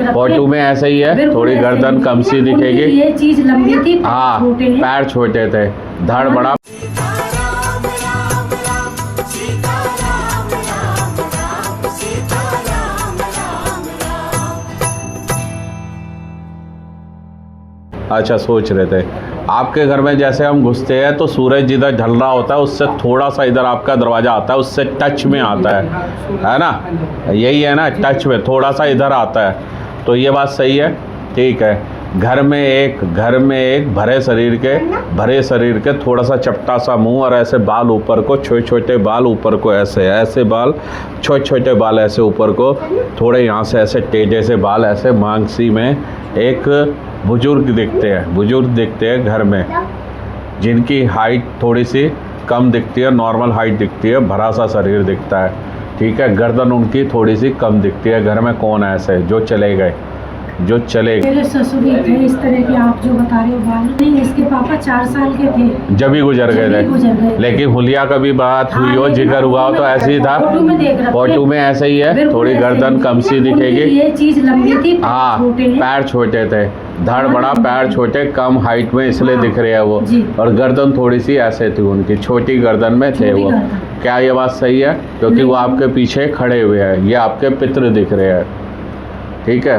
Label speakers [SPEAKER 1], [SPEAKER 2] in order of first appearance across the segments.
[SPEAKER 1] Photo में ऐसे ही है, थोड़ी गर्दन कम सी दिखेगी।
[SPEAKER 2] ये चीज लंबी थी,
[SPEAKER 1] हाँ, पैर छोटे थे, धड़ बड़ा। अच्छा, सोच रहे थे आपके घर में जैसे हम घुसते हैं तो सूरज जिधर ढल रहा होता है उससे थोड़ा सा इधर आपका दरवाज़ा आता है, उससे टच में आता है ना, यही है ना, टच में थोड़ा सा इधर आता है। तो ये बात सही है, ठीक है। घर में एक भरे शरीर के थोड़ा सा चपटा सा मुंह और ऐसे बाल ऊपर को, छोटे छोटे बाल ऊपर को, ऐसे बाल, छोटे छोटे बाल ऐसे ऊपर को, थोड़े यहाँ से ऐसे टेढ़े से बाल, ऐसे मांगसी में एक बुजुर्ग दिखते हैं घर में, जिनकी हाइट थोड़ी सी कम दिखती है, नॉर्मल हाइट दिखती है, भरा सा शरीर दिखता है, ठीक है। गर्दन उनकी थोड़ी सी कम दिखती है। घर में कौन है ऐसे जो चले गए?
[SPEAKER 2] मेरे ससुर थे इस तरह के आप जो बता रहे हो बाल। नहीं, इसके पापा 4 साल के थे
[SPEAKER 1] जब ही गुजर गए थे। लेकिन हुलिया कभी बात हुई हो, जिक्र हुआ हो तो ऐसे ही था, फोटो में ऐसे ही है, थोड़ी गर्दन कम सी दिखेगी।
[SPEAKER 2] ये चीज लंबी थी,
[SPEAKER 1] हाँ, पैर छोटे थे, धड़ बड़ा, पैर छोटे, कम हाइट में इसलिए दिख रहे हैं वो, और गर्दन थोड़ी सी ऐसे थी उनकी, छोटी गर्दन में थे वो। क्या ये बात सही है? क्योंकि वो आपके पीछे खड़े हुए हैं, ये आपके पितृ दिख रहे हैं, ठीक है।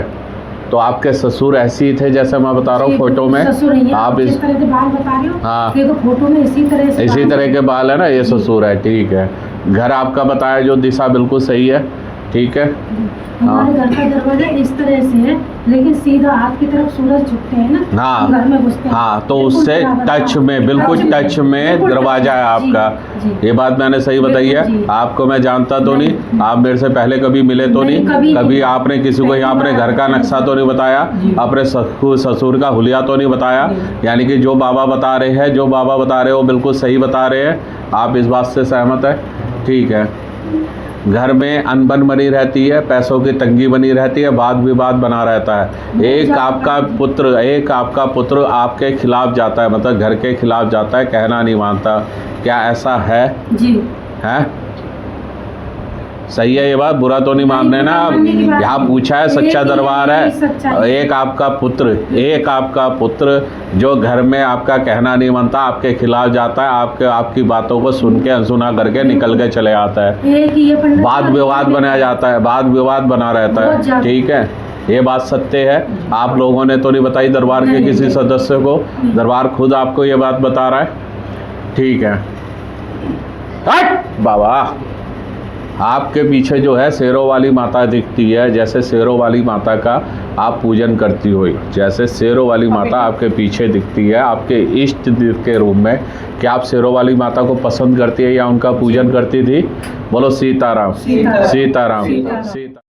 [SPEAKER 1] तो आपके ससुर ऐसे ही थे जैसे मैं बता रहा हूँ फोटो में। आप इस तरह
[SPEAKER 2] के बाल बता रहे हो?
[SPEAKER 1] हाँ,
[SPEAKER 2] तो फोटो में इसी तरह
[SPEAKER 1] के बाल है ना, ये ससुर है, ठीक है। घर आपका बताया जो दिशा बिल्कुल सही है, ठीक है।
[SPEAKER 2] हमारे घर का दरवाजा इस तरह से है, लेकिन सीधा हाथ की तरफ सूरज झुकते हैं ना,
[SPEAKER 1] हाँ,
[SPEAKER 2] घर में घुसते हैं।
[SPEAKER 1] हाँ, तो उससे टच में, बिल्कुल टच में दरवाजा है आपका। ये बात मैंने सही बताई है। आपको मैं जानता तो नहीं, आप मेरे से पहले कभी मिले तो नहीं, कभी आपने किसी को यहाँ अपने घर का नक्शा तो नहीं बताया, अपने ससुर का हुलिया तो नहीं बताया। यानी कि जो बाबा बता रहे हो बिल्कुल सही बता रहे हैं। आप इस बात से सहमत है? ठीक है। घर में अनबन बनी रहती है, पैसों की तंगी बनी रहती है, वाद विवाद बना रहता है। एक आपका पुत्र आपके खिलाफ जाता है, मतलब घर के खिलाफ जाता है, कहना नहीं मानता। क्या ऐसा है?
[SPEAKER 2] जी है।
[SPEAKER 1] सही है ये बात, बुरा तो नहीं मान रहे ना आप? यहाँ पूछा है, सच्चा दरबार है। एक आपका पुत्र जो घर में आपका कहना नहीं मानता, आपके खिलाफ जाता है, आपकी बातों को सुन के अनसुना करके निकल के चले आता है, वाद विवाद बनाया जाता है, वाद विवाद बना रहता है, ठीक है। ये बात सत्य है। आप लोगों ने तो नहीं बताई दरबार के किसी सदस्य को, दरबार खुद आपको ये बात बता रहा है, ठीक है। हट बाबा, आपके पीछे जो है शेरों वाली माता दिखती है, जैसे शेरों वाली माता का आप पूजन करती हो, जैसे शेरों वाली माता आपके पीछे दिखती है आपके इष्ट के रूप में। क्या आप शेरों वाली माता को पसंद करती है या उनका पूजन करती थी? बोलो सीताराम, सीताराम, सीता।